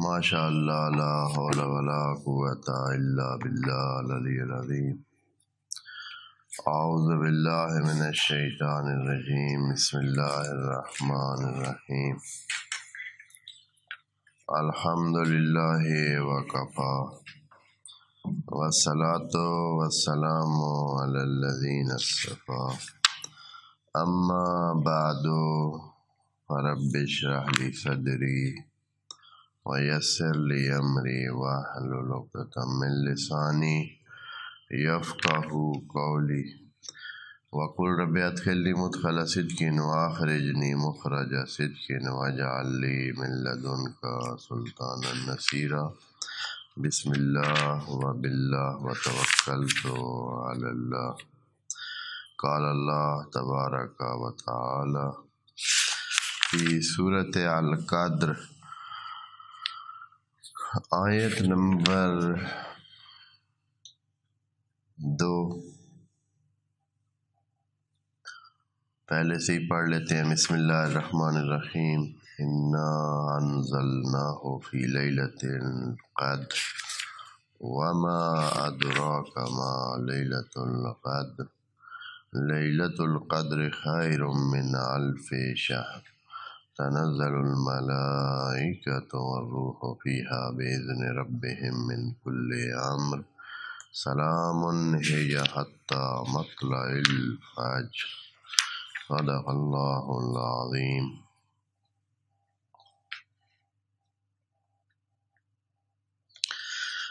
ماشاء اللہ لا حول ولا قوۃ الا باللہ العلی العظیم۔ اعوذ باللہ من الشیطان الرجیم، بسم اللہ الرحمن الرحیم۔ الحمد للہ وکفی والصلاۃ والسلام علی الذین اصطفی، اما بعد فرب اشرح لی صدری ویسر لی امری واحلل عقدۃ من لسانی یفقہوا قولی وقل رب ادخلنی مدخل صدق واخرجنی مخرج صدق واجعل لی من لدنک سلطانا نصیرا۔ بسم اللہ وباللہ وتوکلت علی اللہ۔ قال اللہ تبارک و تعالی فی سورۃ القدر، آیت نمبر 2۔ پہلے سے ہی پڑھ لیتے ہیں۔ بسم اللہ الرحمن الرحیم۔ انا انزلناہ فی لیلۃ القدر وما ادراک ما لیلۃ القدر، لیلۃ القدر خیر من الف شہر، تنزل الملائکۃ والروح فیہا بإذن ربہم من کل امر، سلام ہی حتی مطلع الفجر، صدق اللہ العظیم۔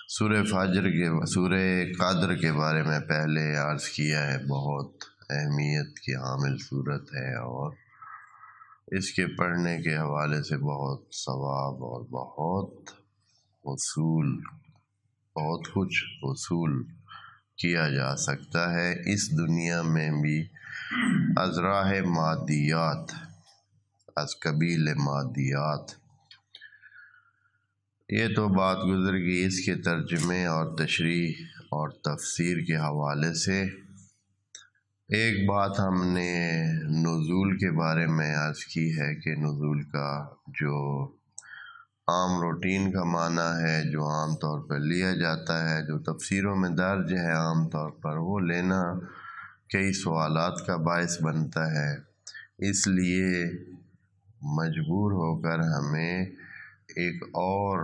سورہ قدر کے بارے میں پہلے عرض کیا ہے، بہت اہمیت کی حامل صورت ہے اور اس کے پڑھنے کے حوالے سے بہت ثواب اور بہت کچھ وصول کیا جا سکتا ہے اس دنیا میں بھی، از راہ مادیات، از قبیل مادیات۔ یہ تو بات گزر گئی اس کے ترجمے اور تشریح اور تفسیر کے حوالے سے۔ ایک بات ہم نے نزول کے بارے میں عرض کی ہے کہ نزول کا جو عام روٹین کا معنی ہے، جو عام طور پر لیا جاتا ہے، جو تفسیروں میں درج ہے عام طور پر، وہ لینا کئی سوالات کا باعث بنتا ہے۔ اس لیے مجبور ہو کر ہمیں ایک اور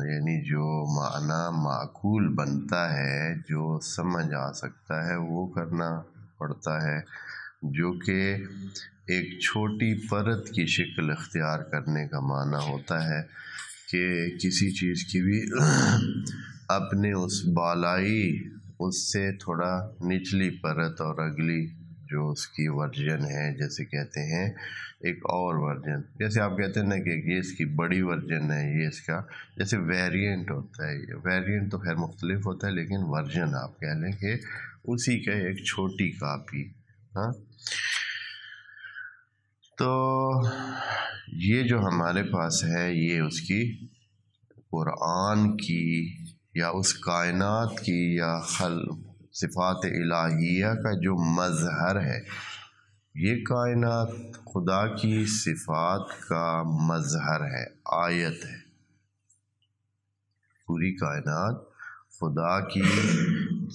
یعنی جو معنی معقول بنتا ہے، جو سمجھ آ سکتا ہے، وہ کرنا پڑتا ہے، جو کہ ایک چھوٹی پرت کی شکل اختیار کرنے کا معنی ہوتا ہے کہ کسی چیز کی بھی اپنے اس بالائی، اس سے تھوڑا نچلی پرت اور اگلی جو اس کی ورژن ہے، جیسے کہتے ہیں ایک اور ورژن، جیسے آپ کہتے ہیں نا کہ یہ اس کی بڑی ورژن ہے، یہ اس کا جیسے ویریئنٹ ہوتا ہے۔ ویریئنٹ تو خیر مختلف ہوتا ہے، لیکن ورژن آپ کہہ لیں کہ اسی کا ایک چھوٹی کاپی۔ ہاں، تو یہ جو ہمارے پاس ہے، یہ اس کی قرآن کی یا اس کائنات کی یا صفات الہیہ کا جو مظہر ہے۔ یہ کائنات خدا کی صفات کا مظہر ہے، آیت ہے۔ پوری کائنات خدا کی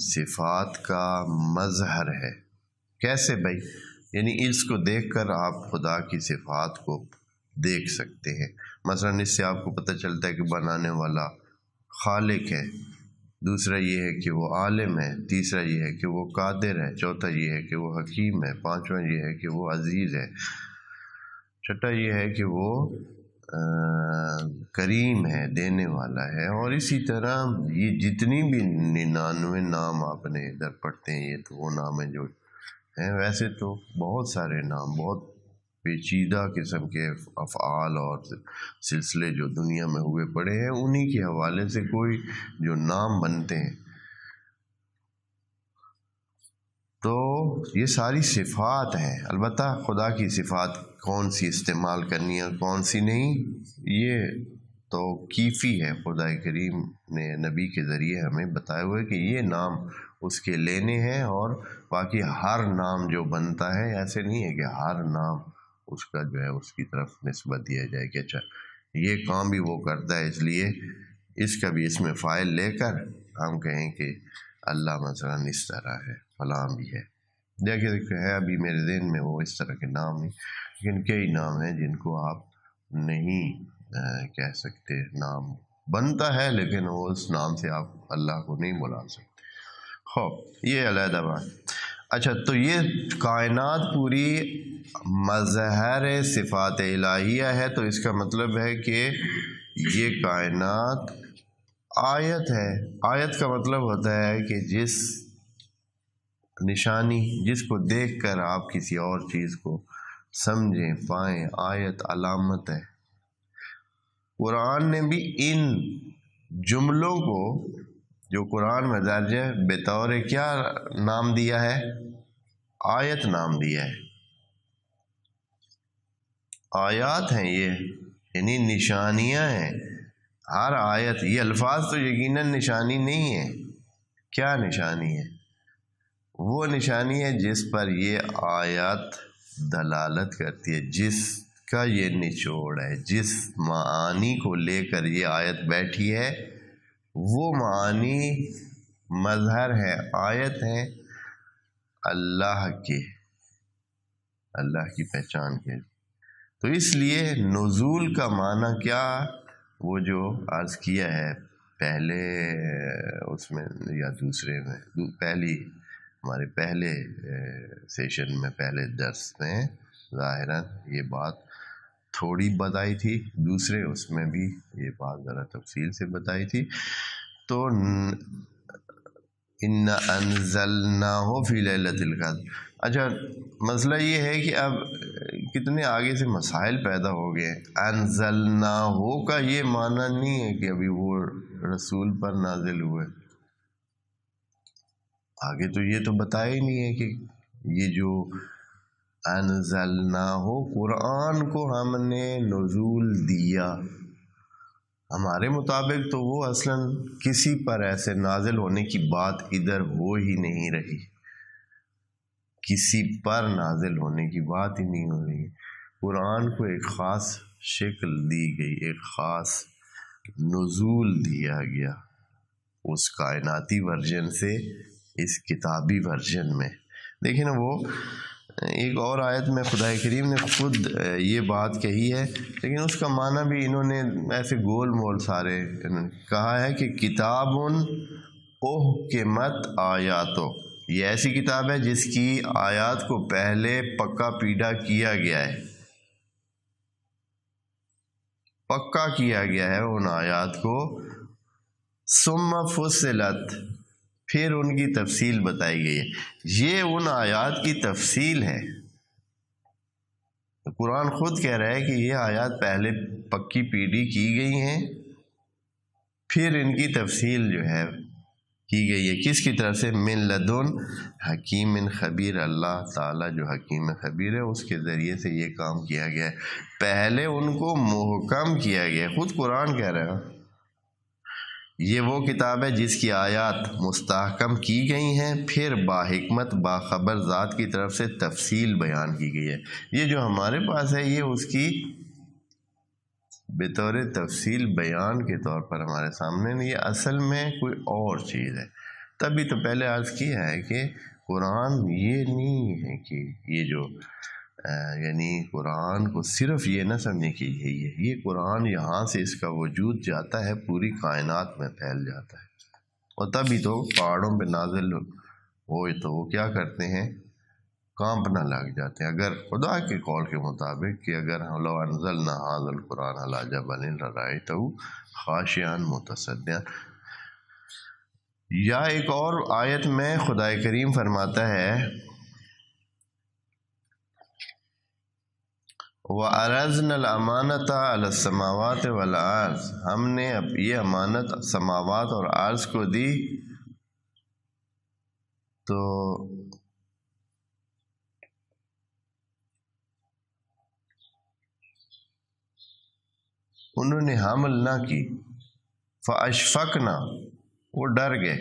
صفات کا مظہر ہے۔ کیسے بھائی؟ یعنی اس کو دیکھ کر آپ خدا کی صفات کو دیکھ سکتے ہیں۔ مثلا اس سے آپ کو پتہ چلتا ہے کہ بنانے والا خالق ہے، دوسرا یہ ہے کہ وہ عالم ہے، تیسرا یہ ہے کہ وہ قادر ہے، چوتھا یہ ہے کہ وہ حکیم ہے، پانچواں یہ ہے کہ وہ عزیز ہے، چھٹا یہ ہے کہ وہ کریم ہے، دینے والا ہے۔ اور اسی طرح یہ جتنی بھی 99 نام آپ نے ادھر پڑھتے ہیں، یہ تو وہ نام ہیں جو ہیں۔ ویسے تو بہت سارے نام، بہت پیچیدہ قسم کے افعال اور سلسلے جو دنیا میں ہوئے پڑے ہیں، انہی کے حوالے سے کوئی جو نام بنتے ہیں، تو یہ ساری صفات ہیں۔ البتہ خدا کی صفات کون سی استعمال کرنی ہے اور کون سی نہیں، یہ توقیفی ہے۔ خدا کریم نے نبی کے ذریعے ہمیں بتایا ہوا ہے کہ یہ نام اس کے لینے ہیں، اور باقی ہر نام جو بنتا ہے، ایسے نہیں ہے کہ ہر نام اس کا جو ہے اس کی طرف نسبت دیا جائے کہ اچھا یہ کام بھی وہ کرتا ہے، اس لیے اس کا بھی اس میں فائل لے کر ہم کہیں کہ اللہ مثلاً اس طرح ہے، فلاں بھی ہے۔ دیکھیے ہے ابھی میرے ذہن میں وہ اس طرح کے نام نہیں، لیکن کئی نام ہیں جن کو آپ نہیں کہہ سکتے، نام بنتا ہے لیکن وہ اس نام سے آپ اللہ کو نہیں بلا سکتے۔ یہ علیحدہ بات۔ اچھا، تو یہ کائنات پوری مظہر صفات الہیہ ہے، تو اس کا مطلب ہے کہ یہ کائنات آیت ہے۔ آیت کا مطلب ہوتا ہے کہ جس نشانی، جس کو دیکھ کر آپ کسی اور چیز کو سمجھیں پائیں، آیت علامت ہے۔ قرآن نے بھی ان جملوں کو جو قرآن میں درج ہے بطور کیا نام دیا ہے؟ آیت نام دیا ہے۔ آیات ہیں یہ، یعنی نشانیاں ہیں۔ ہر آیت، یہ الفاظ تو یقیناً نشانی نہیں ہے۔ کیا نشانی ہے؟ وہ نشانی ہے جس پر یہ آیات دلالت کرتی ہے، جس کا یہ نچوڑ ہے، جس معانی کو لے کر یہ آیت بیٹھی ہے، وہ معانی مظہر ہے، آیت ہیں اللہ کے، اللہ کی پہچان کے۔ تو اس لیے نزول کا معنی کیا، وہ جو عرض کیا ہے پہلے اس میں یا دوسرے میں، پہلی ہمارے پہلے سیشن میں، پہلے درس میں ظاہراً یہ بات تھوڑی بتائی تھی، دوسرے اس میں بھی یہ بات ذرا تفصیل سے بتائی تھی۔ تو اِنَّا أَنزَلْنَاهُ فِي لَيْلَةِ الْقَدْرِ۔ اچھا، مسئلہ یہ ہے کہ اب کتنے آگے سے مسائل پیدا ہو گئے۔ انزلناہ کا یہ معنی نہیں ہے کہ ابھی وہ رسول پر نازل ہوئے، آگے تو یہ تو بتایا ہی نہیں ہے کہ یہ جو انزلناہ قرآن کو ہم نے نزول دیا، ہمارے مطابق تو وہ اصلاً کسی پر ایسے نازل ہونے کی بات ادھر ہو ہی نہیں رہی، کسی پر نازل ہونے کی بات ہی نہیں ہو رہی۔ قرآن کو ایک خاص شکل دی گئی، ایک خاص نزول دیا گیا اس کائناتی ورژن سے اس کتابی ورژن میں۔ دیکھیں نا، وہ ایک اور آیت میں خدا کریم نے خود یہ بات کہی ہے، لیکن اس کا معنی بھی انہوں نے ایسے گول مول سارے کہا ہے کہ کتاب احکمت آیاتو، یہ ایسی کتاب ہے جس کی آیات کو پہلے پکا پیڈا کیا گیا ہے، پکا کیا گیا ہے ان آیات کو، ثم فصلت، پھر ان کی تفصیل بتائی گئی ہے۔ یہ ان آیات کی تفصیل ہے۔ قرآن خود کہہ رہا ہے کہ یہ آیات پہلے پکی پیڈی کی گئی ہیں، پھر ان کی تفصیل جو ہے کی گئی ہے۔ کس کی طرف سے؟ من لدن حکیم خبیر، اللہ تعالیٰ جو حکیم خبیر ہے اس کے ذریعے سے یہ کام کیا گیا ہے۔ پہلے ان کو محکم کیا گیا ہے، خود قرآن کہہ رہا ہے یہ وہ کتاب ہے جس کی آیات مستحکم کی گئی ہیں، پھر باحکمت باخبر ذات کی طرف سے تفصیل بیان کی گئی ہے۔ یہ جو ہمارے پاس ہے یہ اس کی بطور تفصیل بیان کے طور پر ہمارے سامنے نہیں، یہ اصل میں کوئی اور چیز ہے۔ تبھی تو پہلے عرض کیا ہے کہ قرآن یہ نہیں ہے کہ یہ جو یعنی قرآن کو صرف یہ نہ سمجھیں کہ یہی ہے، یہ قرآن یہاں سے اس کا وجود جاتا ہے، پوری کائنات میں پھیل جاتا ہے، اور تبھی تو پہاڑوں پہ نازل ہوئے تو وہ کیا کرتے ہیں، کانپنا لگ جاتے ہیں۔ اگر خدا کے قول کے مطابق کہ اگر لو انزلنا ھذا القرآن علی جبل لرأیتہ خاشعا متصدعا، یا ایک اور آیت میں خدا کریم فرماتا ہے وَأَرَزْنَا الْأَمَانَةَ عَلَى السَّمَاوَاتِ وَالْأَرْضِ، ہم نے یہ امانت سماوات اور ارض کو دی، تو انہوں نے حمل نہ کی، فَأَشْفَقْنَا، وہ ڈر گئے،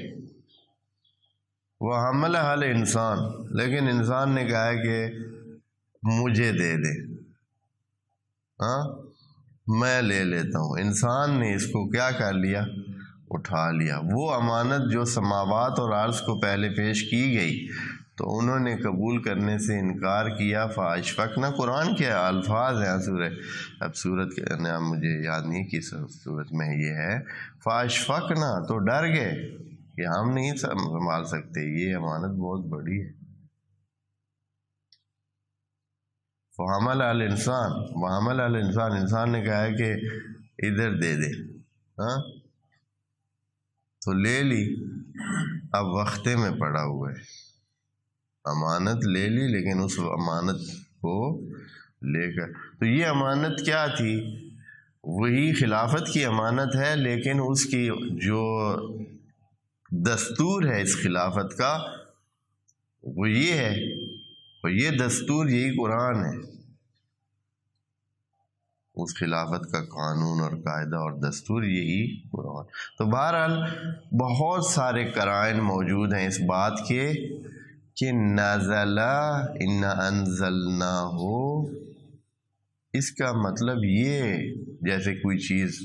وَحَمَلَهَا الْإِنسَان، لیکن انسان نے کہا کہ مجھے دے دے، ہاں میں لے لیتا ہوں۔ انسان نے اس کو کیا کر لیا؟ اٹھا لیا۔ وہ امانت جو سماوات اور عرض کو پہلے پیش کی گئی تو انہوں نے قبول کرنے سے انکار کیا۔ فاشفقنا قرآن کے الفاظ ہیں سورہ، اب سورت کے نام مجھے یاد نہیں کس سورت میں یہ ہے، فاشفقنا تو ڈر گئے کہ ہم نہیں سنبھال سکتے، یہ امانت بہت بڑی ہے۔ فحمل الانسان، وحمل الانسان، انسان نے کہا ہے کہ ادھر دے دے، ہاں تو لے لی، اب وقتے میں پڑا ہوا ہے، امانت لے لی لیکن اس امانت کو لے کر، تو یہ امانت کیا تھی؟ وہی خلافت کی امانت ہے، لیکن اس کی جو دستور ہے اس خلافت کا وہ یہ ہے، اور یہ دستور یہی قرآن ہے، اس خلافت کا قانون اور قاعدہ اور دستور یہی قرآن۔ تو بہرحال بہت سارے قرائن موجود ہیں اس بات کے کہ نزل ان انزلناہ، اس کا مطلب یہ جیسے کوئی چیز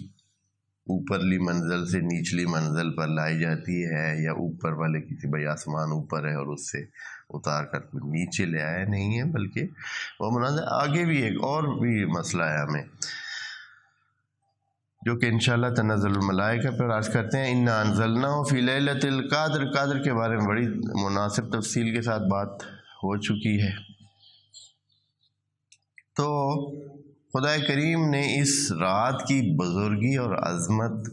اوپرلی منزل سے نچلی منزل پر لائی جاتی ہے، یا اوپر والے کسی بھائی آسمان اوپر ہے اور اس سے اتار کر کوئی نیچے لے آیا نہیں ہے، بلکہ وہ مناظر آگے بھی ایک اور بھی مسئلہ ہے ہمیں جو کہ انشاءاللہ تنزل الملائکہ پر عرض کرتے ہیں۔ انا انزلناہ فی لیلۃ القدر، قدر کے بارے میں بڑی مناسب تفصیل کے ساتھ بات ہو چکی ہے۔ تو خدا کریم نے اس رات کی بزرگی اور عظمت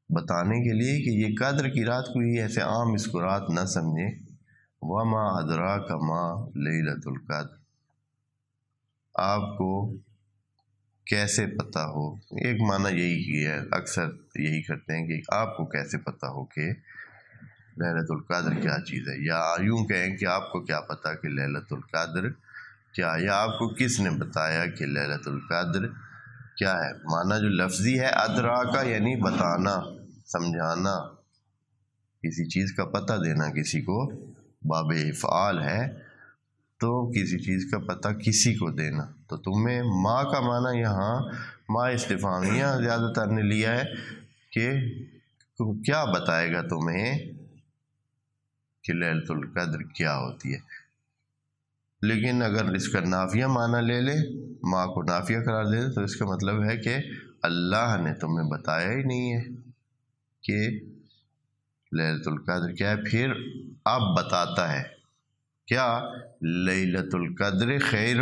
بتانے کے لیے کہ یہ قدر کی رات کوئی ایسے عام اس کو رات نہ سمجھے، وما ادراک ما لیلۃ القدر، آپ کو کیسے پتہ ہو، ایک معنی یہی ہے، اکثر یہی کرتے ہیں کہ آپ کو کیسے پتہ ہو کہ لیلۃ القدر کیا چیز ہے، یا یوں کہیں کہ آپ کو کیا پتہ کہ لیلۃ القدر کیا، یا آپ کو کس نے بتایا کہ لیلۃ القدر کیا ہے۔ معنی جو لفظی ہے ادراکا یعنی بتانا، سمجھانا، کسی چیز کا پتہ دینا کسی کو، باب افعال ہے تو کسی چیز کا پتہ کسی کو دینا۔ تو تمہیں ما کا معنی یہاں ما استفہامیہ زیادہ تر نے لیا ہے کہ کیا بتائے گا تمہیں کہ لیلۃ القدر کیا ہوتی ہے، لیکن اگر اس کا نافیہ معنی لے لے، ما کو نافیہ قرار دے تو اس کا مطلب ہے کہ اللہ نے تمہیں بتایا ہی نہیں ہے کہ لیلۃ القدر کیا ہے، پھر اب بتاتا ہے کیا، لیلۃ القدر خیر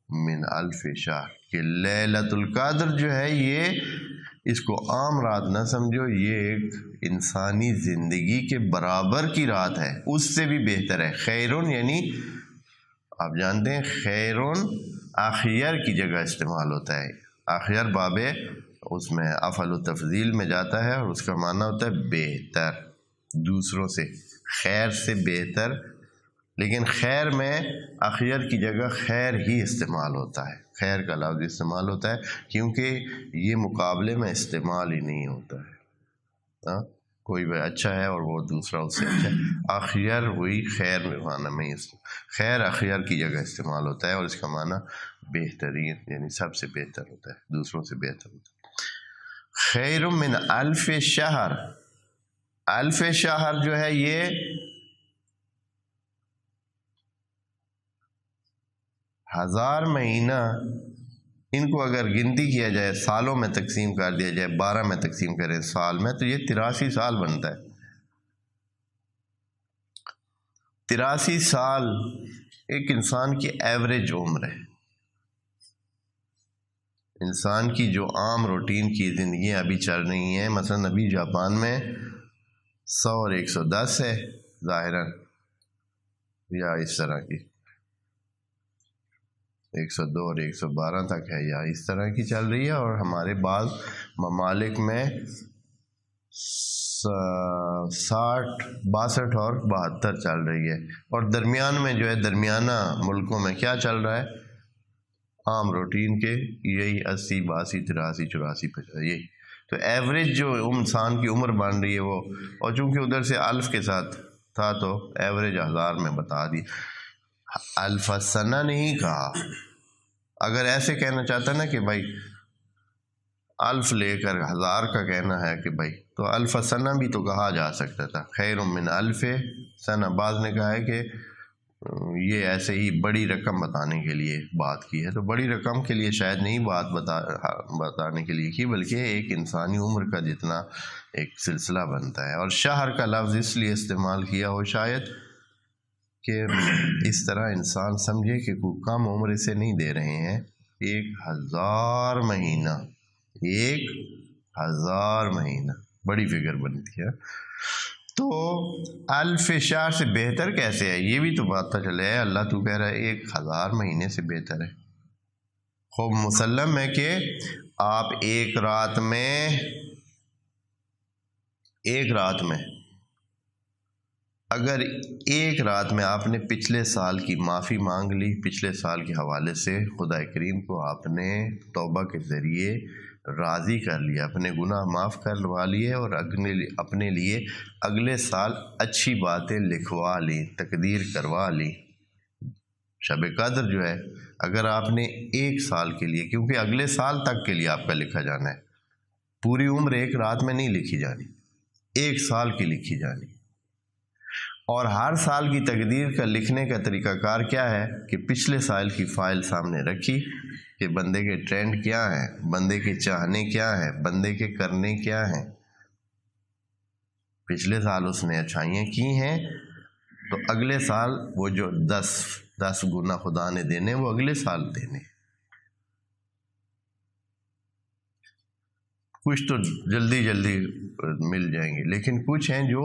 من الف شہر، کہ لیلۃ القدر جو ہے یہ اس کو عام رات نہ سمجھو، یہ ایک انسانی زندگی کے برابر کی رات ہے، اس سے بھی بہتر ہے۔ خیرون یعنی آپ جانتے ہیں خیرون آخیر کی جگہ استعمال ہوتا ہے، آخیر باب اس میں افعل و تفضیل میں جاتا ہے اور اس کا معنی ہوتا ہے بہتر، دوسروں سے، خیر سے بہتر، لیکن خیر میں آخر کی جگہ خیر ہی استعمال ہوتا ہے، خیر کا لفظ استعمال ہوتا ہے کیونکہ یہ مقابلے میں استعمال ہی نہیں ہوتا ہے، ہاں کوئی بھی اچھا ہے اور وہ دوسرا اس سے اچھا ہے، آخر وہی خیر میں معنی میں خیر آخر کی جگہ استعمال ہوتا ہے اور اس کا معنی بہترین یعنی سب سے بہتر ہوتا ہے، دوسروں سے بہتر ہوتا ہے۔ خیر من الف شہر، الف شہر جو ہے یہ ہزار مہینہ، ان کو اگر گنتی کیا جائے سالوں میں تقسیم کر دیا جائے، 12 میں تقسیم کریں سال میں تو یہ 83 سال بنتا ہے۔ 83 سال ایک انسان کی ایوریج عمر ہے، انسان کی جو عام روٹین کی زندگیاں ابھی چل رہی ہیں، مثلا ابھی جاپان میں 100 اور 110 ہے ظاہراً، یا اس طرح کی 102 اور 112 تک ہے یا اس طرح کی چل رہی ہے، اور ہمارے بعض ممالک میں 60 62 اور 72 چل رہی ہے، اور درمیان میں جو ہے درمیانہ ملکوں میں کیا چل رہا ہے، عام روٹین کے یہی 80 82 83 84 50 یہی، تو ایوریج جو انسان کی عمر بن رہی ہے وہ، اور چونکہ ادھر سے الف کے ساتھ تھا تو ایوریج ہزار میں بتا دی، الف سنہ نہیں کہا، اگر ایسے کہنا چاہتا نا کہ بھائی الف لے کر 1000 کا کہنا ہے کہ بھائی تو الف سنہ بھی تو کہا جا سکتا تھا، خیر من الف سنہ. بعض نے کہا ہے کہ یہ ایسے ہی بڑی رقم بتانے کے لیے بات کی ہے، تو بڑی رقم کے لیے شاید نہیں بات بتانے کے لیے کی، بلکہ ایک انسانی عمر کا جتنا ایک سلسلہ بنتا ہے. اور شہر کا لفظ اس لیے استعمال کیا ہو شاید کہ اس طرح انسان سمجھے کہ کوئی کم عمر اسے نہیں دے رہے ہیں. 1000 مہینہ، 1000 مہینہ بڑی فگر بنتی ہے. تو الف شہر سے بہتر کیسے ہے؟ یہ بھی تو بات پتہ چلے. اللہ تو کہہ رہا ہے 1000 مہینے سے بہتر ہے. خوب مسلم ہے کہ آپ ایک رات میں اگر ایک رات میں آپ نے پچھلے سال کی معافی مانگ لی، پچھلے سال کے حوالے سے خدا کریم کو آپ نے توبہ کے ذریعے راضی کر لیا، اپنے گناہ معاف کروا لیے، اور اپنے لیے اگلے سال اچھی باتیں لکھوا لی، تقدیر کروا لی. شب قدر جو ہے اگر آپ نے ایک سال کے لیے، کیونکہ اگلے سال تک کے لیے آپ کا لکھا جانا ہے، پوری عمر ایک رات میں نہیں لکھی جانی، ایک سال کی لکھی جانی. اور ہر سال کی تقدیر کا لکھنے کا طریقہ کار کیا ہے کہ پچھلے سال کی فائل سامنے رکھی کہ بندے کے ٹرینڈ کیا ہیں، بندے کے چاہنے کیا ہیں، بندے کے کرنے کیا ہیں. پچھلے سال اس نے اچھائیاں کی ہیں تو اگلے سال وہ جو 10 گنا خدا نے دینے وہ اگلے سال دینے. کچھ تو جلدی مل جائیں گے، لیکن کچھ ہیں جو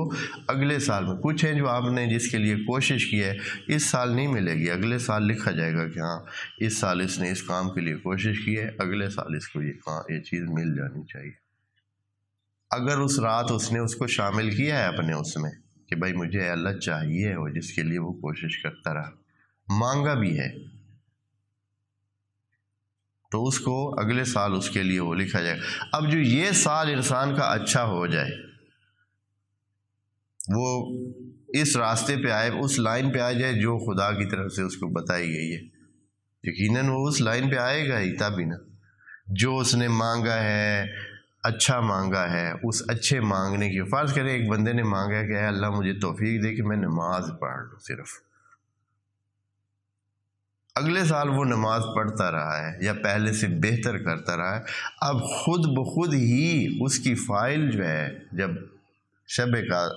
اگلے سال میں، کچھ ہیں جو آپ نے جس کے لیے کوشش کی ہے اس سال نہیں ملے گی، اگلے سال لکھا جائے گا کہ ہاں اس سال اس نے اس کام کے لیے کوشش کی ہے، اگلے سال اس کو یہ چیز مل جانی چاہیے. اگر اس رات اس نے اس کو شامل کیا ہے اپنے اس میں کہ بھائی مجھے اللہ چاہیے، وہ جس کے لیے وہ کوشش کرتا رہا، مانگا بھی ہے، تو اس کو اگلے سال اس کے لیے وہ لکھا جائے. اب جو یہ سال انسان کا اچھا ہو جائے، وہ اس راستے پہ آئے، اس لائن پہ آ جائے جو خدا کی طرف سے اس کو بتائی گئی ہے، یقیناً وہ اس لائن پہ آئے گا ہی. تب ہی نا جو اس نے مانگا ہے، اچھا مانگا ہے، اس اچھے مانگنے کی، فرض کریں ایک بندے نے مانگا ہے کہ اے اللہ مجھے توفیق دے کہ میں نماز پڑھ لوں صرف، اگلے سال وہ نماز پڑھتا رہا ہے یا پہلے سے بہتر کرتا رہا ہے. اب خود بخود ہی اس کی فائل جو ہے، جب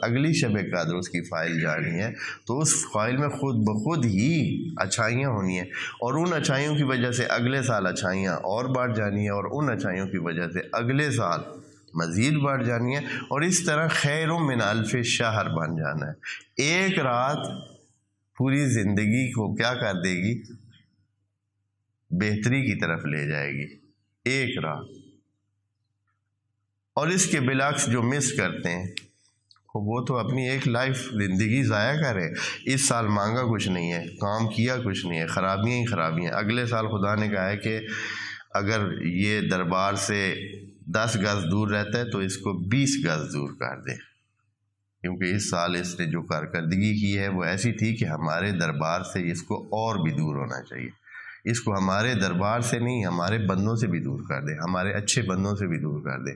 اگلی شب قدر اس کی فائل جانی ہے تو اس فائل میں خود بخود ہی اچھائیاں ہونی ہیں، اور ان اچھائیوں کی وجہ سے اگلے سال اچھائیاں اور بڑھ جانی ہیں، اور ان اچھائیوں کی وجہ سے اگلے سال مزید بڑھ جانی ہے، اور اس طرح خیر من الف شہر بن جانا ہے. ایک رات پوری زندگی کو کیا کر دے گی؟ بہتری کی طرف لے جائے گی، ایک رات. اور اس کے بالعکس جو مس کرتے ہیں وہ تو اپنی ایک لائف زندگی ضائع کرے. اس سال مانگا کچھ نہیں ہے، کام کیا کچھ نہیں ہے، خرابیاں ہی خرابیاں. اگلے سال خدا نے کہا ہے کہ اگر یہ دربار سے 10 گز دور رہتا ہے تو اس کو 20 گز دور کر دے، کیونکہ اس سال اس نے جو کارکردگی کی ہے وہ ایسی تھی کہ ہمارے دربار سے اس کو اور بھی دور ہونا چاہیے. اس کو ہمارے دربار سے نہیں، ہمارے بندوں سے بھی دور کر دے، ہمارے اچھے بندوں سے بھی دور کر دے،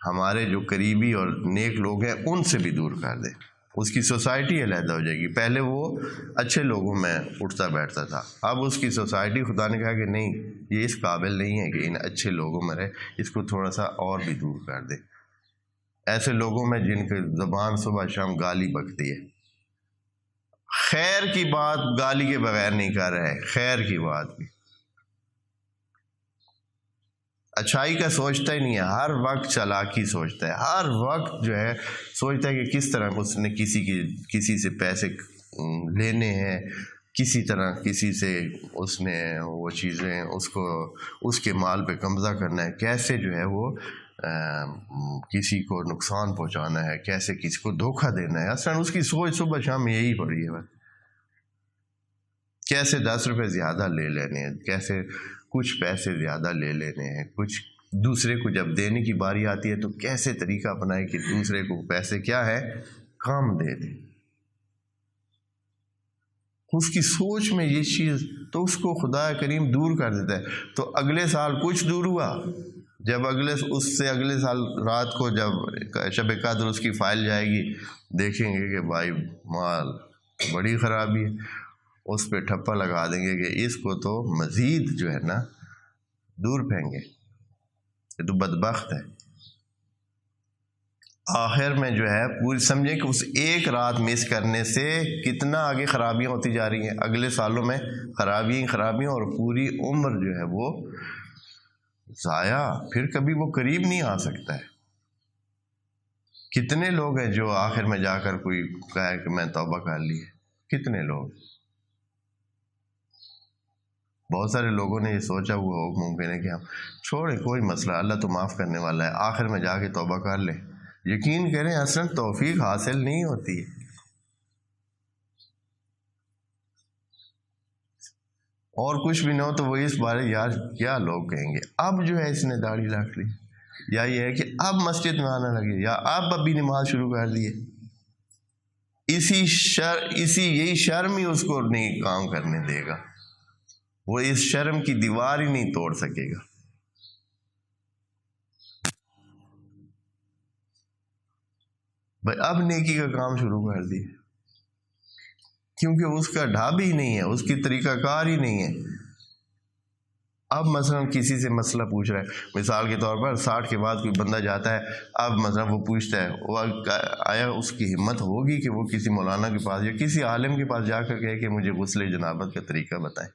ہمارے جو قریبی اور نیک لوگ ہیں ان سے بھی دور کر دے. اس کی سوسائٹی علیحدہ ہو جائے گی. پہلے وہ اچھے لوگوں میں اٹھتا بیٹھتا تھا، اب اس کی سوسائٹی خدا نے کہا کہ نہیں، یہ اس قابل نہیں ہے کہ ان اچھے لوگوں میں رہے، اس کو تھوڑا سا اور بھی دور کر دے. ایسے لوگوں میں جن کی زبان صبح شام گالی بکتی ہے، خیر کی بات گالی کے بغیر نہیں کر رہے، خیر کی بات بھی، اچھائی کا سوچتا ہی نہیں ہے، ہر وقت چالاکی سوچتا ہے، ہر وقت جو ہے سوچتا ہے کہ کس طرح اس نے کسی سے پیسے لینے ہیں، کسی طرح کسی سے اس نے وہ چیزیں اس کے مال پہ قبضہ کرنا ہے، کیسے جو ہے وہ کسی کو نقصان پہنچانا ہے، کیسے کسی کو دھوکہ دینا ہے. اصلا اس کی سوچ صبح شام یہی پڑ رہی ہے، بس کیسے 10 روپے زیادہ لے لینے ہیں، کیسے کچھ پیسے زیادہ لے لینے ہیں، کچھ دوسرے کو جب دینے کی باری آتی ہے تو کیسے طریقہ اپنائے کہ دوسرے کو پیسے کیا ہے کام دے دیں. اس کی سوچ میں یہ چیز، تو اس کو خدا کریم دور کر دیتا ہے. تو اگلے سال کچھ دور ہوا، جب اس سے اگلے سال رات کو جب شب قدر اس کی فائل جائے گی، دیکھیں گے کہ بھائی مال بڑی خرابی ہے، اس پہ ٹھپا لگا دیں گے کہ اس کو تو مزید جو ہے نا دور پھینگے، یہ تو بدبخت ہے. آخر میں جو ہے پوری سمجھیں کہ اس ایک رات مس کرنے سے کتنا آگے خرابیاں ہوتی جا رہی ہیں، اگلے سالوں میں خرابیاں، اور پوری عمر جو ہے وہ ضائع، پھر کبھی وہ قریب نہیں آ سکتا ہے. کتنے لوگ ہیں جو آخر میں جا کر کوئی کہے کہ میں توبہ کر لی ہے؟ کتنے لوگ؟ بہت سارے لوگوں نے یہ سوچا ہوا ہو ممکن ہے کہ ہم چھوڑیں، کوئی مسئلہ، اللہ تو معاف کرنے والا ہے، آخر میں جا کے توبہ کر لیں. یقین کریں اصلا توفیق حاصل نہیں ہوتی ہے. اور کچھ بھی نہ ہو تو وہ اس بارے یار کیا لوگ کہیں گے، اب جو ہے اس نے داڑھی رکھ لی، یا یہ ہے کہ اب مسجد میں آنا لگے، یا اب ابھی نماز شروع کر دی ہے. یہی شرم ہی اس کو نہیں کام کرنے دے گا، وہ اس شرم کی دیوار ہی نہیں توڑ سکے گا. بھائی اب نیکی کا کام شروع کر دی، کیونکہ اس کا ڈھاب ہی نہیں ہے، اس کی طریقہ کار ہی نہیں ہے. اب مثلا کسی سے مسئلہ پوچھ رہا ہے، مثال کے طور پر 60 کے بعد کوئی بندہ جاتا ہے، اب مثلا وہ پوچھتا ہے، وہ آیا اس کی ہمت ہوگی کہ وہ کسی مولانا کے پاس یا کسی عالم کے پاس جا کر کہے کہ مجھے غسل جنابت کا طریقہ بتائیں؟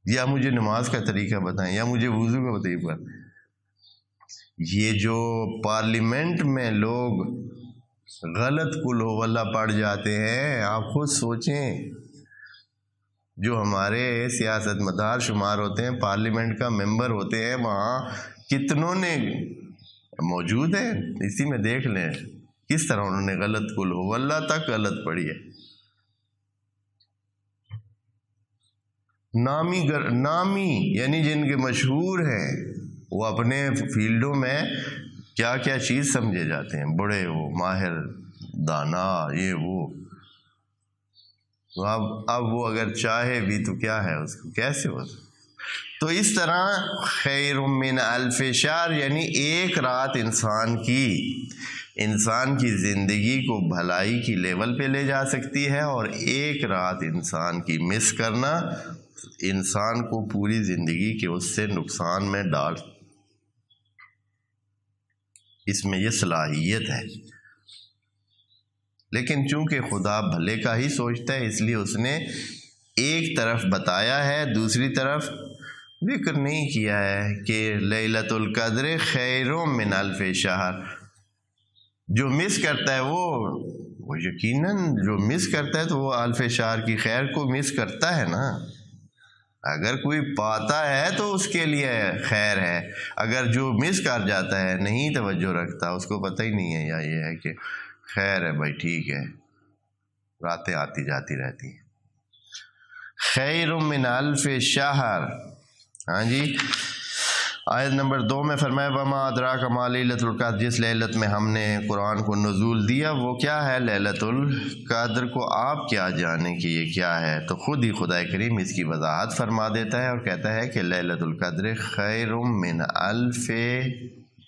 یا مجھے نماز کا طریقہ بتائیں، یا مجھے وضو کا طریقہ بتائیں. یہ جو پارلیمنٹ میں لوگ غلط قل ہو اللہ پڑھ جاتے ہیں، آپ خود سوچیں. جو ہمارے سیاست مدار شمار ہوتے ہیں، پارلیمنٹ کا ممبر ہوتے ہیں، وہاں کتنوں نے موجود ہیں، اسی میں دیکھ لیں کس طرح انہوں نے غلط قل ہو اللہ تک غلط پڑھی ہے. نامی یعنی جن کے مشہور ہیں، وہ اپنے فیلڈوں میں کیا کیا چیز سمجھے جاتے ہیں، بڑے وہ ماہر دانا یہ وہ. اب وہ اگر چاہے بھی تو کیا ہے اس کو کیسے ہو. تو اس طرح خیر من الف شہر، یعنی ایک رات انسان کی زندگی کو بھلائی کی لیول پہ لے جا سکتی ہے، اور ایک رات انسان کی مس کرنا انسان کو پوری زندگی کے اس سے نقصان میں ڈال. اس میں یہ صلاحیت ہے. لیکن چونکہ خدا بھلے کا ہی سوچتا ہے، اس لیے اس نے ایک طرف بتایا ہے، دوسری طرف ذکر نہیں کیا ہے کہ لیلۃ القدر خیر من الف شہر. جو مس کرتا ہے وہ یقیناً جو مس کرتا ہے تو وہ الف شہر کی خیر کو مس کرتا ہے نا. اگر کوئی پاتا ہے تو اس کے لیے خیر ہے، اگر جو مس کر جاتا ہے نہیں توجہ رکھتا، اس کو پتہ ہی نہیں ہے، یا یہ ہے کہ خیر ہے بھائی ٹھیک ہے، راتیں آتی جاتی رہتی ہیں. خیر من الف شہر. ہاں جی، آیت نمبر 2 میں فرمایا وما ادراک ما لیلۃ القدر، جس لیلت میں ہم نے قرآن کو نزول دیا وہ کیا ہے لیلۃ القدر، کو آپ کیا جانیں کہ یہ کیا ہے. تو خود ہی خدا کریم اس کی وضاحت فرما دیتا ہے اور کہتا ہے کہ لیلۃ القدر خیر من الف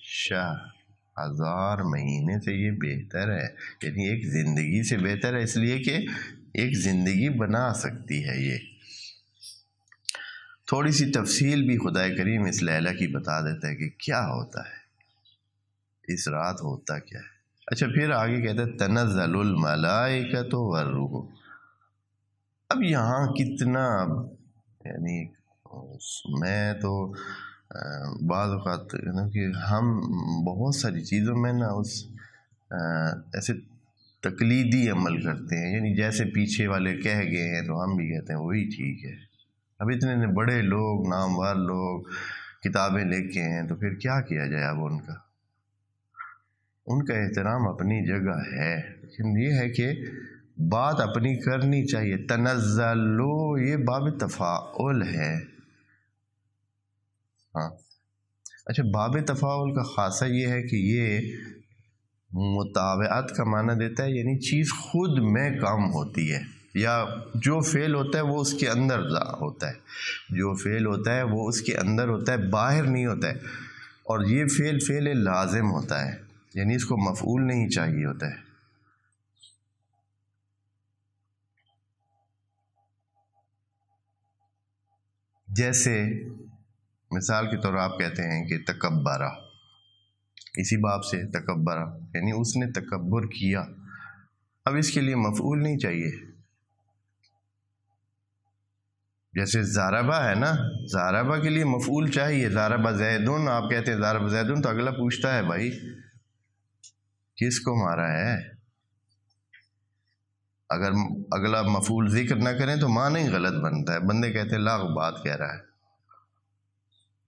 شہر، 1000 مہینے سے یہ بہتر ہے. یعنی ایک زندگی سے بہتر ہے، اس لیے کہ ایک زندگی بنا سکتی ہے. یہ تھوڑی سی تفصیل بھی خدا کریم اس لیلہ کی بتا دیتا ہے کہ کیا ہوتا ہے، اس رات ہوتا کیا ہے. اچھا پھر آگے کہتا ہے تنزل الملائکۃ والروح. اب یہاں کتنا یعنی میں تو بعض اوقات کہ ہم بہت ساری چیزوں میں نا اس ایسے تقلیدی عمل کرتے ہیں، یعنی جیسے پیچھے والے کہہ گئے ہیں تو ہم بھی کہتے ہیں وہی ٹھیک ہے. اب اتنے بڑے لوگ نامور لوگ کتابیں لکھ کے ہیں تو پھر کیا کیا جائے. اب ان کا احترام اپنی جگہ ہے، لیکن یہ ہے کہ بات اپنی کرنی چاہیے. تنزلو یہ باب تفاعل ہے. ہاں اچھا، باب تفاعل کا خاصہ یہ ہے کہ یہ مطابعت کا معنی دیتا ہے یعنی چیز خود میں کام ہوتی ہے، یا جو فعل ہوتا ہے وہ اس کے اندر ہوتا ہے، جو فعل ہوتا ہے وہ اس کے اندر ہوتا ہے، باہر نہیں ہوتا ہے. اور یہ فعل لازم ہوتا ہے، یعنی اس کو مفعول نہیں چاہیے ہوتا ہے. جیسے مثال کے طور آپ کہتے ہیں کہ تکبرہ، اسی باب سے تکبرہ یعنی اس نے تکبر کیا. اب اس کے لیے مفعول نہیں چاہیے. جیسے ضربہ ہے نا، ضربہ کے لیے مفعول چاہیے. ضربہ زیدن، آپ کہتے ہیں ضربہ زیدن تو اگلا پوچھتا ہے بھائی کس کو مارا ہے. اگر اگلا مفعول ذکر نہ کریں تو معنی ہی غلط بنتا ہے، بندے کہتے ہیں لاغ بات کہہ رہا ہے.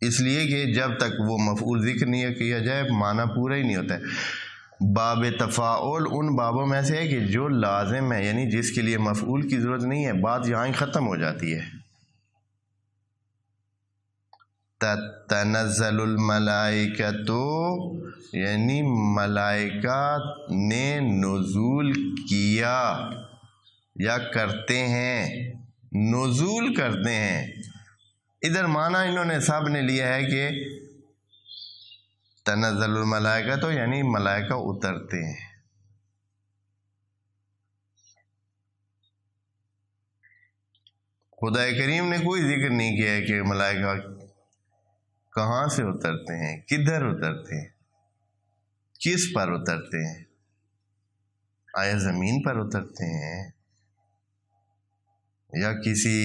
اس لیے کہ جب تک وہ مفعول ذکر نہیں کیا جائے معنی پورا ہی نہیں ہوتا ہے. باب تفاعل ان بابوں میں سے ہے کہ جو لازم ہے، یعنی جس کے لیے مفعول کی ضرورت نہیں ہے، بات یہاں ہی ختم ہو جاتی ہے. تنزل الملائکۃ یعنی ملائکہ نے نزول کیا یا کرتے ہیں، نزول کرتے ہیں. ادھر معنی انہوں نے سب نے لیا ہے کہ تنزل الملائکہ تو یعنی ملائکہ اترتے ہیں. خدا کریم نے کوئی ذکر نہیں کیا ہے کہ ملائکہ کہاں سے اترتے ہیں، کدھر اترتے ہیں، کس پر اترتے ہیں. آیا زمین پر اترتے ہیں یا کسی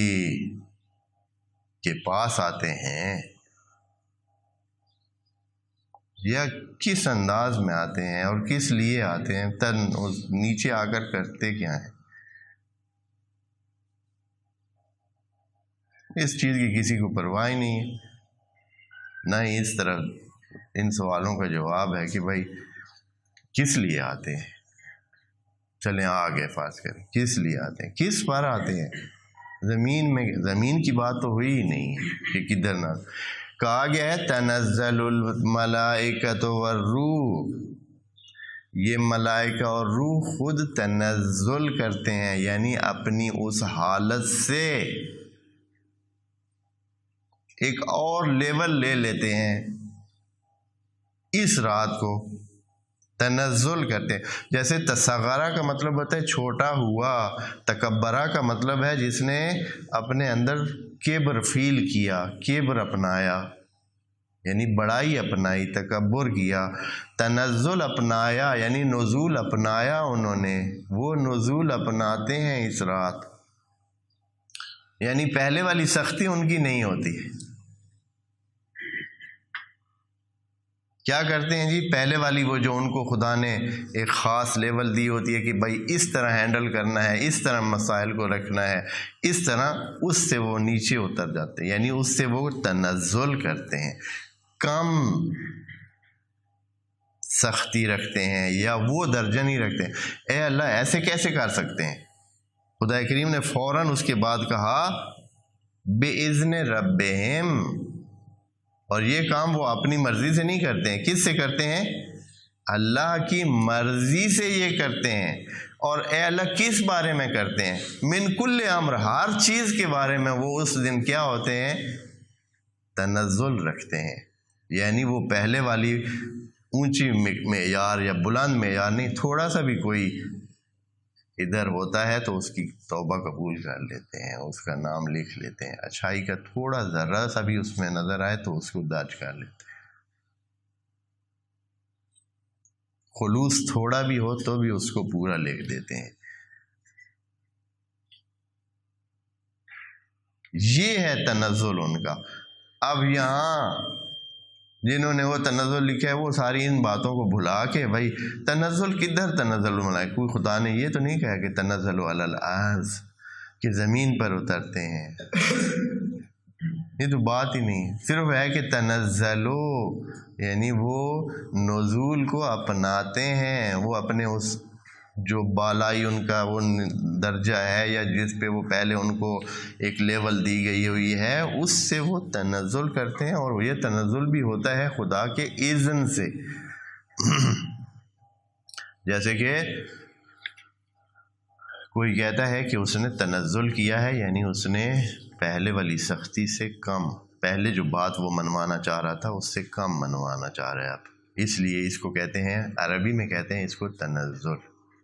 کے پاس آتے ہیں، یا کس انداز میں آتے ہیں اور کس لیے آتے ہیں، نیچے آ کر کرتے کیا ہیں. اس چیز کی کسی کو پرواہ ہی نہیں ہے. نہ ہی اس طرح ان سوالوں کا جواب ہے کہ بھائی کس لیے آتے ہیں. چلیں آگے فرض کریں کس لیے آتے ہیں، کس پر آتے ہیں. زمین میں، زمین کی بات تو ہوئی ہی نہیں کہ کدھر نہ. کہا گیا ہے تنزل الملائکۃ والروح، یہ ملائکہ اور روح خود تنزل کرتے ہیں، یعنی اپنی اس حالت سے ایک اور لیول لے لیتے ہیں. اس رات کو تنزل کرتے ہیں. جیسے تصغرہ کا مطلب ہوتا ہے چھوٹا ہوا، تکبرہ کا مطلب ہے جس نے اپنے اندر کبر فیل کیا، کبر اپنایا، یعنی بڑائی اپنائی، تکبر کیا. تنزل اپنایا یعنی نزول اپنایا انہوں نے، وہ نزول اپناتے ہیں اس رات. یعنی پہلے والی سختی ان کی نہیں ہوتی. کیا کرتے ہیں جی، پہلے والی وہ جو ان کو خدا نے ایک خاص لیول دی ہوتی ہے کہ بھائی اس طرح ہینڈل کرنا ہے، اس طرح مسائل کو رکھنا ہے، اس طرح، اس سے وہ نیچے اتر جاتے ہیں، یعنی اس سے وہ تنزل کرتے ہیں، کم سختی رکھتے ہیں یا وہ درجہ نہیں رکھتے ہیں. اے اللہ ایسے کیسے کر سکتے ہیں. خدا کریم نے فوراً اس کے بعد کہا بِإِذْنِ رَبِّهِمْ، اور یہ کام وہ اپنی مرضی سے نہیں کرتے ہیں. کس سے کرتے ہیں؟ اللہ کی مرضی سے یہ کرتے ہیں. اور اے اللہ کس بارے میں کرتے ہیں؟ من کل امر، ہر چیز کے بارے میں وہ اس دن کیا ہوتے ہیں؟ تنزل رکھتے ہیں. یعنی وہ پہلے والی اونچی معیار یا بلند معیار نہیں، تھوڑا سا بھی کوئی ادھر ہوتا ہے تو اس کی توبہ قبول کر لیتے ہیں، اس کا نام لکھ لیتے ہیں. اچھائی کا تھوڑا ذرہ سا بھی اس میں نظر آئے تو اس کو درج کر لیتے ہیں. خلوص تھوڑا بھی ہو تو بھی اس کو پورا لکھ دیتے ہیں. یہ ہے تنزل ان کا. اب یہاں جنہوں نے وہ تنزل لکھا ہے وہ ساری ان باتوں کو بھلا کے بھائی تنزل کدھر، تنزل الملائکہ، کوئی خدا نے یہ تو نہیں کہا کہ تنزل علی الارض کہ زمین پر اترتے ہیں. یہ تو بات ہی نہیں. صرف ہے کہ تنزلو یعنی وہ نزول کو اپناتے ہیں، وہ اپنے اس جو بالائی ان کا وہ درجہ ہے یا جس پہ وہ پہلے ان کو ایک لیول دی گئی ہوئی ہے اس سے وہ تنزل کرتے ہیں. اور یہ تنزل بھی ہوتا ہے خدا کے اذن سے. جیسے کہ کوئی کہتا ہے کہ اس نے تنزل کیا ہے، یعنی اس نے پہلے والی سختی سے کم، پہلے جو بات وہ منوانا چاہ رہا تھا اس سے کم منوانا چاہ رہے آپ، اس لیے اس کو کہتے ہیں، عربی میں کہتے ہیں اس کو تنزل۔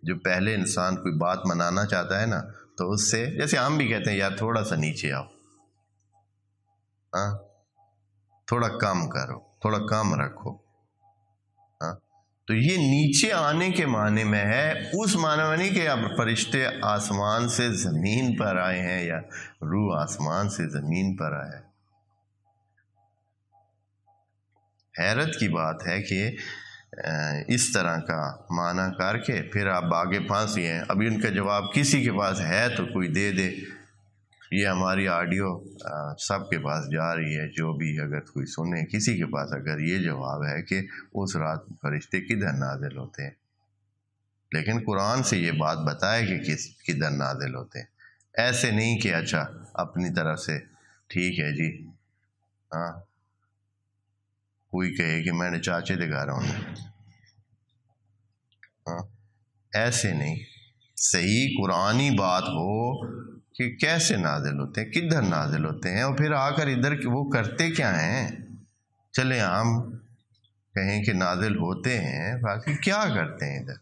جو پہلے انسان کوئی بات منانا چاہتا ہے نا، تو اس سے، جیسے ہم بھی کہتے ہیں یار تھوڑا سا نیچے آؤ، ہاں تھوڑا کم کرو، تھوڑا کم رکھو، ہاں تو یہ نیچے آنے کے معنی میں ہے، اس معنی میں نہیں کہ اب فرشتے آسمان سے زمین پر آئے ہیں یا روح آسمان سے زمین پر آیا ہے۔ حیرت کی بات ہے کہ اس طرح کا معنی کر کے پھر آپ آگے پھنسی ہیں۔ ابھی ان کا جواب کسی کے پاس ہے تو کوئی دے دے، یہ ہماری آڈیو سب کے پاس جا رہی ہے، جو بھی اگر کوئی سنے، کسی کے پاس اگر یہ جواب ہے کہ اس رات فرشتے کدھر نازل ہوتے ہیں، لیکن قرآن سے یہ بات بتائے کہ کدھر نازل ہوتے ہیں، ایسے نہیں کہ اچھا اپنی طرف سے ٹھیک ہے جی، ہاں کوئی کہے کہ میں نے چاچے دے گھر ہوں، ہاں ایسے نہیں، صحیح قرآنی بات ہو کہ کیسے نازل ہوتے ہیں، کدھر نازل ہوتے ہیں، اور پھر آ کر ادھر وہ کرتے کیا ہیں۔ چلے ہم کہیں کہ نازل ہوتے ہیں، باقی کیا کرتے ہیں ادھر،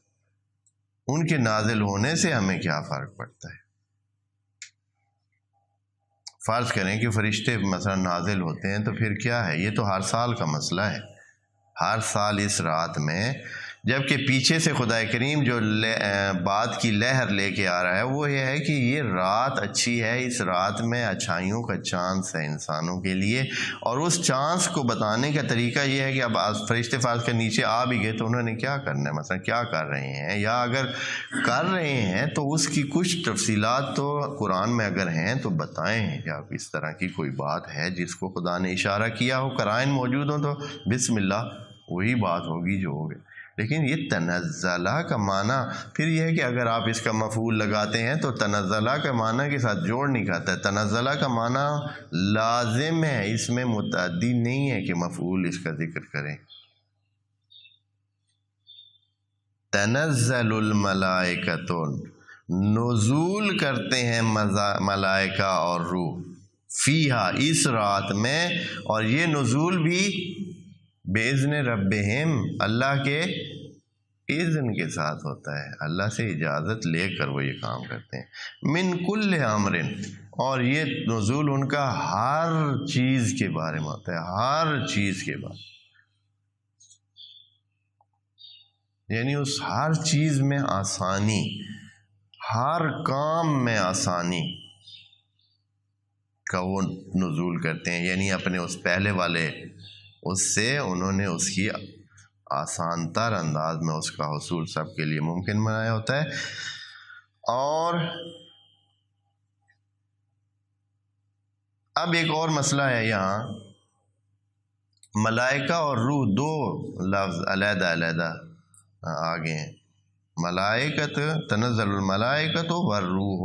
ان کے نازل ہونے سے ہمیں کیا فرق پڑتا ہے۔ فرض کریں کہ فرشتے مثلا نازل ہوتے ہیں تو پھر کیا ہے، یہ تو ہر سال کا مسئلہ ہے، ہر سال اس رات میں، جبکہ پیچھے سے خدا کریم جو بات کی لہر لے کے آ رہا ہے وہ یہ ہے کہ یہ رات اچھی ہے، اس رات میں اچھائیوں کا چانس ہے انسانوں کے لیے، اور اس چانس کو بتانے کا طریقہ یہ ہے کہ اب فرشتے فرض کے نیچے آ بھی گئے تو انہوں نے کیا کرنا ہے، مثلا کیا کر رہے ہیں، یا اگر کر رہے ہیں تو اس کی کچھ تفصیلات تو قرآن میں اگر ہیں تو بتائیں، کہ آپ اس طرح کی کوئی بات ہے جس کو خدا نے اشارہ کیا ہو، قرائن موجود ہوں تو بسم اللہ وہی بات ہوگی جو ہوگی۔ لیکن یہ تنزلہ کا معنی پھر یہ ہے کہ اگر آپ اس کا مفعول لگاتے ہیں تو تنزلہ کا معنی کے ساتھ جوڑ نہیں کھاتا ہے، تنزلہ کا معنی لازم ہے، اس میں متعدی نہیں ہے کہ مفعول اس کا ذکر کریں۔ تنزل الملائکۃ، نزول کرتے ہیں ملائکہ اور روح، فیہا اس رات میں، اور یہ نزول بھی بِإِذْنِ رَبِّهِمْ اللہ کے اذن کے ساتھ ہوتا ہے، اللہ سے اجازت لے کر وہ یہ کام کرتے ہیں، من کل امر، اور یہ نزول ان کا ہر چیز کے بارے میں ہوتا ہے، ہر چیز کے بارے، یعنی اس ہر چیز میں آسانی، ہر کام میں آسانی کا وہ نزول کرتے ہیں، یعنی اپنے اس پہلے والے اس سے انہوں نے اس کی آسان تر انداز میں اس کا حصول سب کے لیے ممکن بنایا ہوتا ہے۔ اور اب ایک اور مسئلہ ہے یہاں، ملائکہ اور روح دو لفظ علیحدہ علیحدہ آگے ہیں، ملائکت، تنزل الملائکۃ والروح،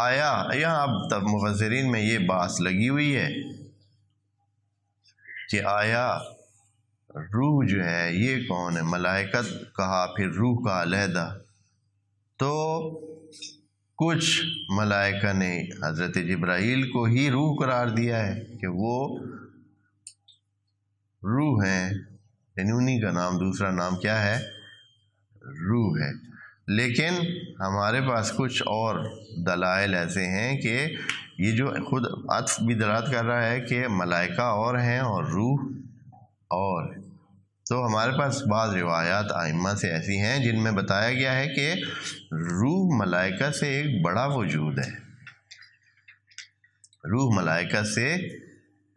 آیا یہاں اب مفسرین میں یہ بحث لگی ہوئی ہے کہ آیا روح جو ہے یہ کون ہے، ملائکت کہا پھر روح کا علیحدہ، تو کچھ ملائکہ نے حضرت جبرائیل کو ہی روح قرار دیا ہے کہ وہ روح ہیں، یعنی انہی کا نام، دوسرا نام کیا ہے، روح ہے، لیکن ہمارے پاس کچھ اور دلائل ایسے ہیں کہ یہ جو خود عطف بھی دلالت کر رہا ہے کہ ملائکہ اور ہیں اور روح اور، تو ہمارے پاس بعض روایات ائمہ سے ایسی ہیں جن میں بتایا گیا ہے کہ روح ملائکہ سے ایک بڑا وجود ہے، روح ملائکہ سے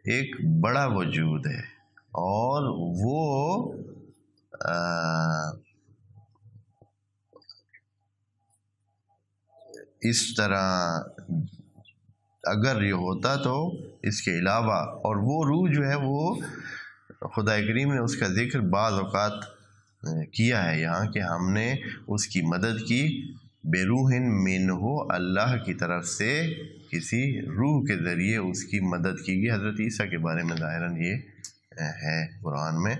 ایک بڑا وجود ہے، اور وہ اس طرح اگر یہ ہوتا تو اس کے علاوہ، اور وہ روح جو ہے وہ خدا کریم نے اس کا ذکر بعض اوقات کیا ہے یہاں کہ ہم نے اس کی مدد کی، بروح منہ، اللہ کی طرف سے کسی روح کے ذریعے اس کی مدد کی گئی، حضرت عیسیٰ کے بارے میں ظاہراً یہ ہے قرآن میں،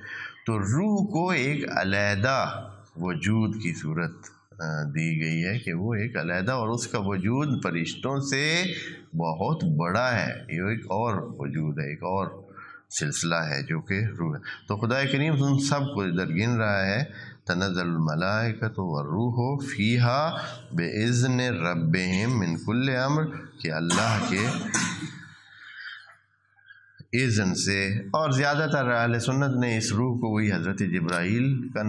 تو روح کو ایک علیحدہ وجود کی صورت دی گئی ہے کہ وہ ایک علیحدہ، اور اس کا وجود فرشتوں سے بہت بڑا ہے، یہ ایک اور وجود ہے، ایک اور سلسلہ ہے جو کہ روح ہے۔ تو خدا کریم ان سب کو ادھر گن رہا ہے، تنزل الملائکۃ والروح فیہا باذن ربہم من کل امر، کہ اللہ کے اذن سے، اور زیادہ تر اہل سنت نے اس روح کو وہی حضرت جبرائیل کا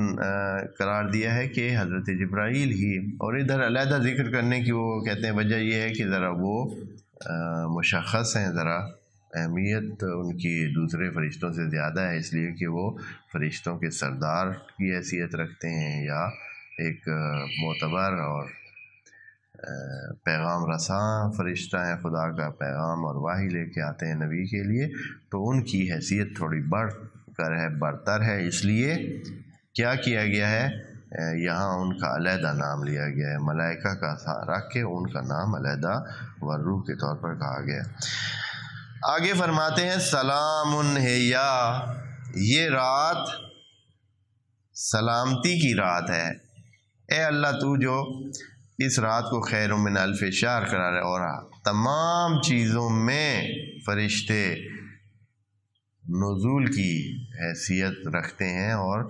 قرار دیا ہے کہ حضرت جبرائیل ہی، اور ادھر علیحدہ ذکر کرنے کی وہ کہتے ہیں وجہ یہ ہے کہ ذرا وہ مشخص ہیں، ذرا اہمیت ان کی دوسرے فرشتوں سے زیادہ ہے، اس لیے کہ وہ فرشتوں کے سردار کی حیثیت رکھتے ہیں، یا ایک معتبر اور پیغام رساں فرشتہ ہیں، خدا کا پیغام اور وحی لے کے آتے ہیں نبی کے لیے، تو ان کی حیثیت تھوڑی بڑھ کر ہے، برتر ہے، اس لیے کیا کیا گیا ہے، یہاں ان کا علیحدہ نام لیا گیا ہے، ملائکہ کا رکھ کے ان کا نام علیحدہ والروح کے طور پر کہا گیا۔ آگے فرماتے ہیں سلام ہیہ، یہ رات سلامتی کی رات ہے، اے اللہ تو جو اس رات کو خیر من الف شہر قرار ہے، اور تمام چیزوں میں فرشتے نزول کی حیثیت رکھتے ہیں اور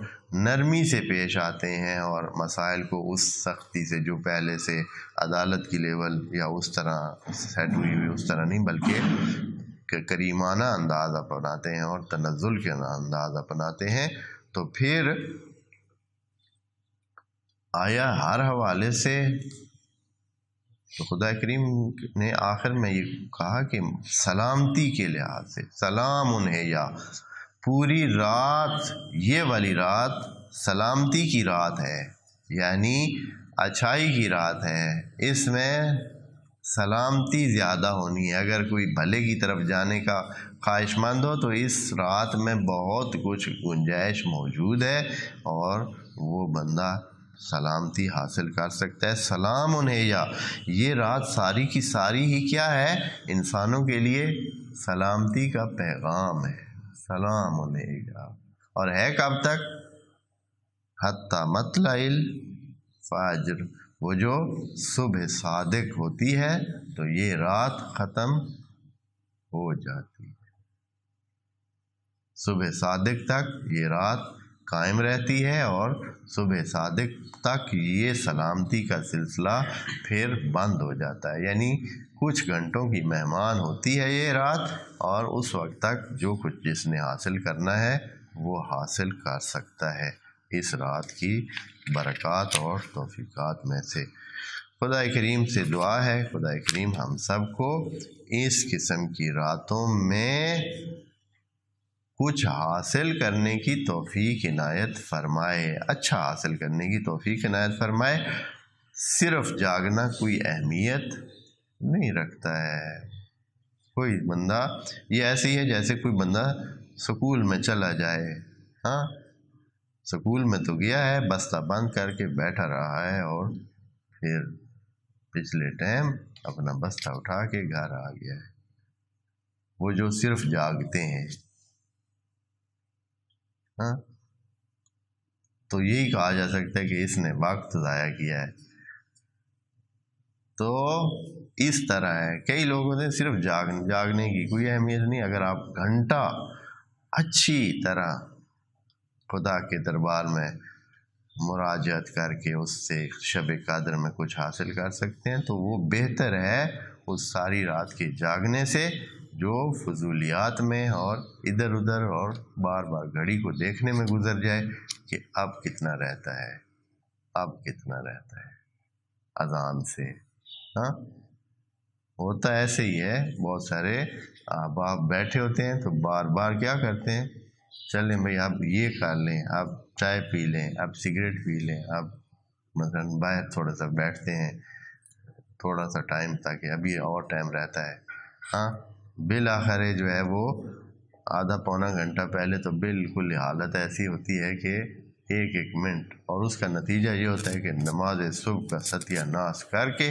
نرمی سے پیش آتے ہیں، اور مسائل کو اس سختی سے جو پہلے سے عدالت کی لیول یا اس طرح سیٹ ہوئی ہوئی اس طرح نہیں، بلکہ کریمانہ انداز اپناتے ہیں اور تنزل کے انداز اپناتے ہیں۔ تو پھر آیا ہر حوالے سے تو خدا کریم نے آخر میں یہ کہا کہ سلامتی کے لحاظ سے سلام ہے، یا پوری رات، یہ والی رات سلامتی کی رات ہے، یعنی اچھائی کی رات ہے، اس میں سلامتی زیادہ ہونی ہے۔ اگر کوئی بھلے کی طرف جانے کا خواہش مند ہو تو اس رات میں بہت کچھ گنجائش موجود ہے، اور وہ بندہ سلامتی حاصل کر سکتا ہے۔ سلام ہیہ، یہ رات ساری کی ساری ہی کیا ہے، انسانوں کے لیے سلامتی کا پیغام ہے، سلام ہیہ، اور ہے کب تک، حتی مطلع الفجر، وہ جو صبح صادق ہوتی ہے تو یہ رات ختم ہو جاتی ہے، صبح صادق تک یہ رات قائم رہتی ہے، اور صبح صادق تک یہ سلامتی کا سلسلہ پھر بند ہو جاتا ہے، یعنی کچھ گھنٹوں کی مہمان ہوتی ہے یہ رات، اور اس وقت تک جو کچھ جس نے حاصل کرنا ہے وہ حاصل کر سکتا ہے اس رات کی برکات اور توفیقات میں سے۔ خدا کریم سے دعا ہے خدا کریم ہم سب کو اس قسم کی راتوں میں کچھ حاصل کرنے کی توفیق عنایت فرمائے، اچھا حاصل کرنے کی توفیق عنایت فرمائے۔ صرف جاگنا کوئی اہمیت نہیں رکھتا ہے۔ کوئی بندہ یہ ایسے ہی ہے جیسے کوئی بندہ سکول میں چلا جائے، ہاں سکول میں تو گیا ہے، بستہ بند کر کے بیٹھا رہا ہے، اور پھر پچھلے ٹائم اپنا بستہ اٹھا کے گھر آ گیا ہے۔ وہ جو صرف جاگتے ہیں، ہاں تو یہی کہا جا سکتا ہے کہ اس نے وقت ضائع کیا ہے۔ تو اس طرح ہے، کئی لوگوں نے صرف جاگنے کی کوئی اہمیت نہیں۔ اگر آپ گھنٹہ اچھی طرح خدا کے دربار میں مراجعت کر کے اس سے شب قدر میں کچھ حاصل کر سکتے ہیں تو وہ بہتر ہے اس ساری رات کے جاگنے سے، جو فضولیات میں اور ادھر ادھر اور بار بار گھڑی کو دیکھنے میں گزر جائے کہ اب کتنا رہتا ہے، اب کتنا رہتا ہے اذان سے۔ ہاں ہوتا ایسے ہی ہے، بہت سارے احباب بیٹھے ہوتے ہیں تو بار بار کیا کرتے ہیں، چلیں بھئی اب یہ کر لیں، اب چائے پی لیں، اب سگریٹ پی لیں، اب مثلاً باہر تھوڑا سا بیٹھتے ہیں تھوڑا سا ٹائم تاکہ ابھی اور ٹائم رہتا ہے، ہاں بالآخر جو ہے وہ آدھا پونا گھنٹہ پہلے تو بالکل حالت ایسی ہوتی ہے کہ ایک ایک منٹ، اور اس کا نتیجہ یہ ہوتا ہے کہ نماز صبح کا ستیہ ناش کر کے،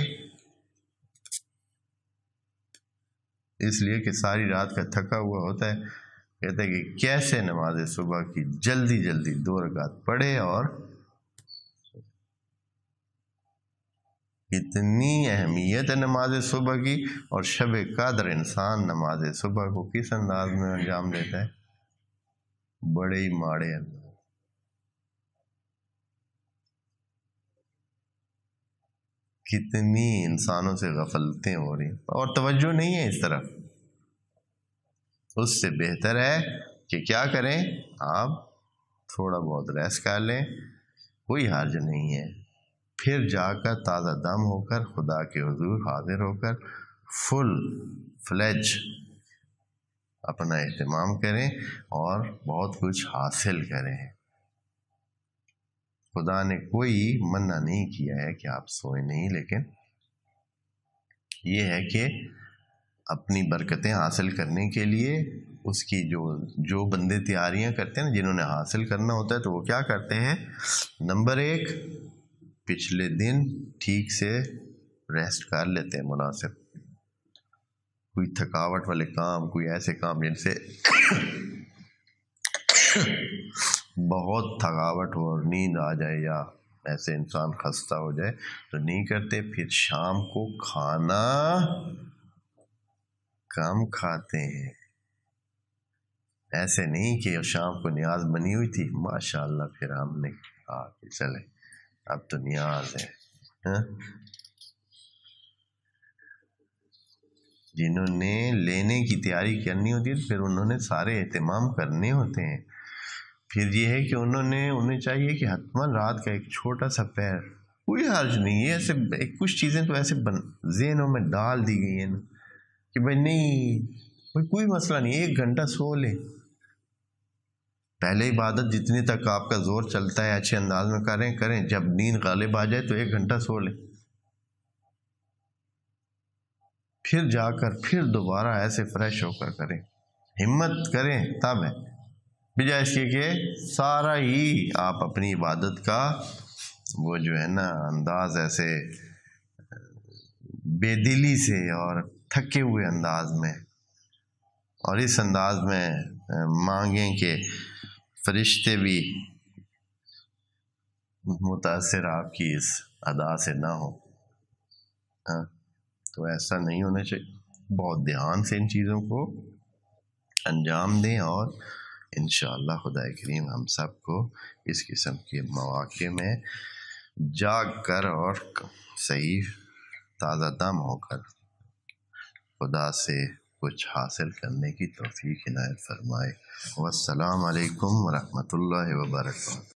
اس لیے کہ ساری رات کا تھکا ہوا ہوتا ہے، کہتے ہیں کہ کیسے نماز صبح کی جلدی جلدی 2 رکعت پڑھے اور اتنی اہمیت ہے نماز صبح کی، اور شب قدر انسان نماز صبح کو کس انداز میں انجام دیتا ہے؟ بڑے ہی ماڑے انداز۔ کتنی انسانوں سے غفلتیں ہو رہی اور توجہ نہیں ہے اس طرف۔ اس سے بہتر ہے کہ کیا کریں، آپ تھوڑا بہت ریسٹ کر لیں، کوئی حرج نہیں ہے، پھر جا کر تازہ دم ہو کر خدا کے حضور حاضر ہو کر فل فلیج اپنا اہتمام کریں اور بہت کچھ حاصل کریں۔ خدا نے کوئی منع نہیں کیا ہے کہ آپ سوئیں نہیں، لیکن یہ ہے کہ اپنی برکتیں حاصل کرنے کے لیے اس کی جو بندے تیاریاں کرتے ہیں نا، جنہوں نے حاصل کرنا ہوتا ہے، تو وہ کیا کرتے ہیں؟ نمبر 1، پچھلے دن ٹھیک سے ریسٹ کر لیتے ہیں مناسب، کوئی تھکاوٹ والے کام، کوئی ایسے کام جن سے بہت تھکاوٹ ہو اور نیند آ جائے یا ایسے انسان خستہ ہو جائے تو نہیں کرتے۔ پھر شام کو کھانا کم کھاتے ہیں، ایسے نہیں کہ شام کو نیاز بنی ہوئی تھی ماشاءاللہ پھر ہم نے کہا کہ چلے اب تو نیاز ہے۔ جنہوں نے لینے کی تیاری کرنی ہوتی ہے پھر انہوں نے سارے اہتمام کرنے ہوتے ہیں۔ پھر یہ ہے کہ انہیں چاہیے کہ حتماً رات کا ایک چھوٹا سا پیر، کوئی حرج نہیں ہے، ایسے کچھ چیزیں تو ایسے ذہنوں میں ڈال دی گئی ہیں نا کہ بھائی نہیں، کوئی مسئلہ نہیں، 1 گھنٹہ سو لیں۔ پہلے عبادت جتنی تک آپ کا زور چلتا ہے اچھے انداز میں کریں، جب نیند غالب آ جائے تو 1 گھنٹہ سو لیں، پھر جا کر پھر دوبارہ ایسے فریش ہو کر کریں، ہمت کریں تب ہے، بجائے اس کے کہ سارا ہی آپ اپنی عبادت کا وہ جو ہے نا انداز ایسے بے دلی سے اور تھکے ہوئے انداز میں اور اس انداز میں مانگیں کہ فرشتے بھی متاثر آپ کی اس ادا سے نہ ہو۔ تو ایسا نہیں ہونا چاہیے، بہت دھیان سے ان چیزوں کو انجام دیں، اور انشاءاللہ خدا کریم ہم سب کو اس قسم کے مواقع میں جاگ کر اور صحیح تازہ دم ہو کر خدا سے کچھ حاصل کرنے کی توفیق عنایت فرمائے۔ والسلام علیکم ورحمۃ اللہ وبرکاتہ۔